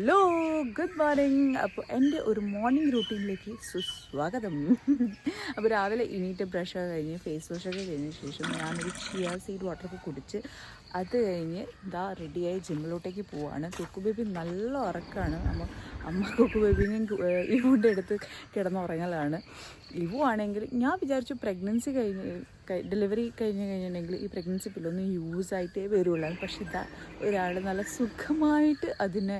Hello, good morning. അപ്പോൾ എൻ്റെ ഒരു മോർണിംഗ് റൂട്ടീനിലേക്ക് സുസ്വാഗതം. അപ്പോൾ രാവിലെ എണീറ്റ് ബ്രഷൊക്കെ കഴിഞ്ഞ് ഫേസ് വാഷൊക്കെ കഴിഞ്ഞ ശേഷം ഞാനൊരു ചിയ സീഡ് വാട്ടറൊക്കെ കുടിച്ച് അത് കഴിഞ്ഞ് ഇതാ റെഡിയായി ജിമ്മിലോട്ടേക്ക് പോവാണ്. കുക്കു ബേബി നല്ല ഉറക്കമാണ്. അമ്മ കുക്കു ബേബിനെയും ഈ ഫുഡ് എടുത്ത് കിടന്നുറങ്ങലാണ്. ആണെങ്കിൽ ഞാൻ വിചാരിച്ചു പ്രഗ്നൻസി ഡെലിവറി കഴിഞ്ഞിട്ടുണ്ടെങ്കിൽ ഈ പ്രഗ്നൻസി പില്ലൊന്നും യൂസായിട്ടേ വരുള്ളൂ. പക്ഷെ ഇതാ ഒരാൾ നല്ല സുഖമായിട്ട് അതിനെ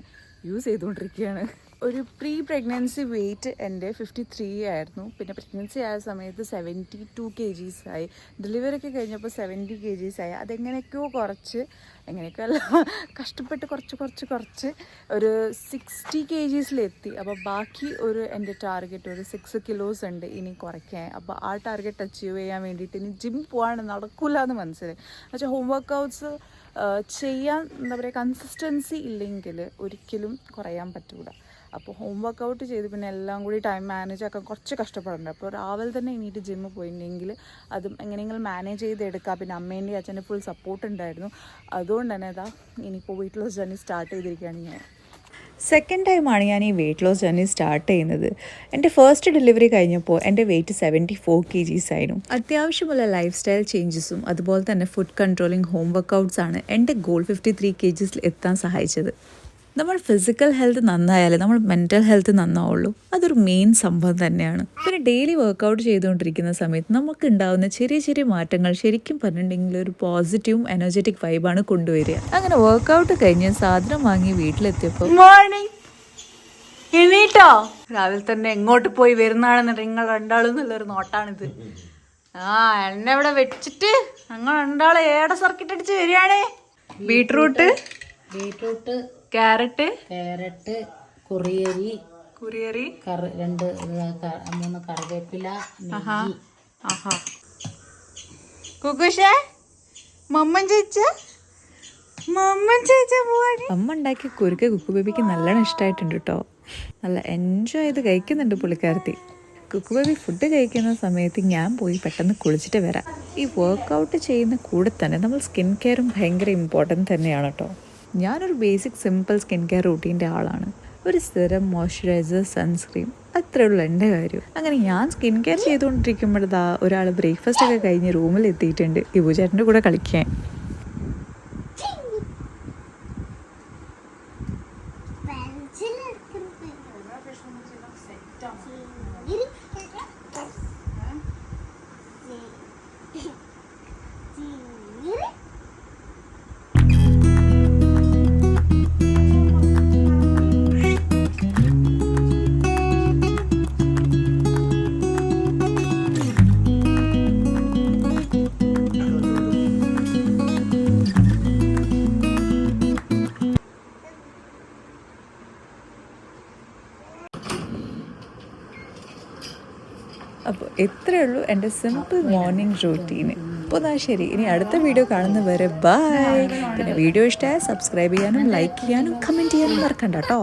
യൂസ് ചെയ്തുകൊണ്ടിരിക്കുകയാണ്. ഒരു പ്രീ പ്രഗ്നൻസി വെയിറ്റ് എൻ്റെ 53 ആയിരുന്നു. പിന്നെ പ്രഗ്നൻസി ആയ സമയത്ത് 72 kgs ആയി. ഡെലിവറിയൊക്കെ കഴിഞ്ഞപ്പോൾ 70 kgs ആയി. അതെങ്ങനെയൊക്കെയോ എങ്ങനെയൊക്കെ അല്ല, കഷ്ടപ്പെട്ട് കുറച്ച് ഒരു 60 kgsലെത്തി. അപ്പോൾ ബാക്കി എൻ്റെ ടാർഗറ്റ് ഒരു 6 kilos ഉണ്ട് ഇനി കുറയ്ക്കാൻ. അപ്പോൾ ആ ടാർഗറ്റ് അച്ചീവ് ചെയ്യാൻ വേണ്ടിയിട്ട് ഇനി ജിം പോകാൻ നടക്കില്ല എന്ന് മനസ്സിലായി. എന്നുവെച്ചാൽ ഹോം വർക്കൗട്ട്സ് ചെയ്യാൻ എന്താ പറയുക, കൺസിസ്റ്റൻസി ഇല്ലെങ്കിൽ ഒരിക്കലും കുറയാൻ പറ്റൂല. അപ്പോൾ ഹോം വർക്കൗട്ട് ചെയ്ത് പിന്നെ എല്ലാം കൂടി ടൈം മാനേജ് ആക്കാൻ കുറച്ച് കഷ്ടപ്പെടേണ്ട. അപ്പോൾ രാവിലെ തന്നെ എണീറ്റ് ജിമ്മിൽ പോയിട്ടുണ്ടെങ്കിൽ അതും എങ്ങനെയെങ്കിലും മാനേജ് ചെയ്തെടുക്കുക. പിന്നെ അമ്മേൻ്റെ അച്ഛൻ്റെ ഫുൾ സപ്പോർട്ട് ഉണ്ടായിരുന്നു. അതുകൊണ്ട് തന്നെ ഇനിയിപ്പോൾ വെയിറ്റ് ലോസ് ജേർണി സ്റ്റാർട്ട് ചെയ്തിരിക്കുകയാണ് ഞാൻ. സെക്കൻഡ് ടൈമാണ് ഞാൻ ഈ വെയിറ്റ് ലോസ് ജേർണി സ്റ്റാർട്ട് ചെയ്യുന്നത്. എൻ്റെ ഫസ്റ്റ് ഡെലിവറി കഴിഞ്ഞപ്പോൾ എൻ്റെ വെയിറ്റ് 74 kgs ആയിരുന്നു. അത്യാവശ്യമുള്ള ലൈഫ് സ്റ്റൈൽ ചേഞ്ചസും അതുപോലെ തന്നെ ഫുഡ് കൺട്രോളിങ് ഹോം വർക്കൗട്ട്സാണ് എൻ്റെ ഗോൾ 53 kgs എത്താൻ സഹായിച്ചത്. നമ്മൾ ഫിസിക്കൽ ഹെൽത്ത് നന്നായാലേ നമ്മൾ മെൻ്റൽ ഹെൽത്ത് നന്നാവുള്ളൂ. അതൊരു മെയിൻ സംഭവം തന്നെയാണ്. പിന്നെ ഡെയിലി വർക്കൗട്ട് ചെയ്തുകൊണ്ടിരിക്കുന്ന സമയത്ത് നമുക്ക് ഉണ്ടാകുന്ന ചെറിയ മാറ്റങ്ങൾ ശരിക്കും പറഞ്ഞിട്ടുണ്ടെങ്കിൽ ഒരു പോസിറ്റീവും എനർജറ്റിക് വൈബാണ് കൊണ്ടുവരിക. അങ്ങനെ വർക്കൗട്ട് കഴിഞ്ഞ് സാധനം വാങ്ങി വീട്ടിലെത്തിയപ്പോൾ മോർണിംഗ് എണീട്ടോ. രാവിലെ തന്നെ എങ്ങോട്ട് പോയി വരുന്നതാണെന്ന് നിങ്ങൾ രണ്ടാളും നല്ലൊരു നോട്ടാണിത്. എന്നെ ഇവിടെ വെച്ചിട്ട് ഞങ്ങൾ രണ്ടാള് ഏടെ സർക്കിട്ട് അടിച്ച് വരികയാണേ. ബീട്രൂട്ട്, ക്യാരറ്റ്, കുറിയരി, 2-3 കറിവേപ്പില. കുക്കുഷേ, മമ്മൻ ചേച്ച പോവാണ്. അമ്മ ഉണ്ടാക്കിയ കുറുക്ക് കുക്കു ബേബിക്ക് നല്ലോണം ഇഷ്ടമായിട്ടുണ്ട് കേട്ടോ. നല്ല എൻജോയ് ചെയ്ത് കഴിക്കുന്നുണ്ട് പുള്ളിക്കാരത്തി. കുക്കു ബേബി ഫുഡ് കഴിക്കുന്ന സമയത്ത് ഞാൻ പോയി പെട്ടെന്ന് കുളിച്ചിട്ട് വരാം. ഈ വർക്കൗട്ട് ചെയ്യുന്ന കൂടെ തന്നെ നമ്മൾ സ്കിൻ കെയറും ഭയങ്കര ഇമ്പോർട്ടൻ്റ് തന്നെയാണ് കേട്ടോ. ഞാനൊരു ബേസിക് സിമ്പിൾ സ്കിൻ കെയർ റൂട്ടീൻ്റെ ആളാണ്. ഒരു സിറം, മോയ്സ്ചറൈസർ, സൺസ്ക്രീൻ, അത്രേ ഉള്ളൂ എൻ്റെ കാര്യം. അങ്ങനെ ഞാൻ സ്കിൻ കെയർ ചെയ്തുകൊണ്ടിരിക്കുമ്പോഴതാ ഒരാൾ ബ്രേക്ക്ഫാസ്റ്റ് ഒക്കെ കഴിഞ്ഞ് റൂമിൽ എത്തിയിട്ടുണ്ട് ഇബു ചേട്ടൻ്റെ കൂടെ കളിക്കാൻ. അപ്പോൾ ഇത്രയേ ഉള്ളൂ എൻ്റെ സിമ്പിൾ മോർണിംഗ് റൂട്ടീന്. അപ്പോൾ ശരി, ഇനി അടുത്ത വീഡിയോ കാണുന്നവരെ ബൈ. പിന്നെ വീഡിയോ ഇഷ്ടമായ സബ്സ്ക്രൈബ് ചെയ്യാനും ലൈക്ക് ചെയ്യാനും കമൻറ്റ് ചെയ്യാനും മറക്കണ്ട കേട്ടോ.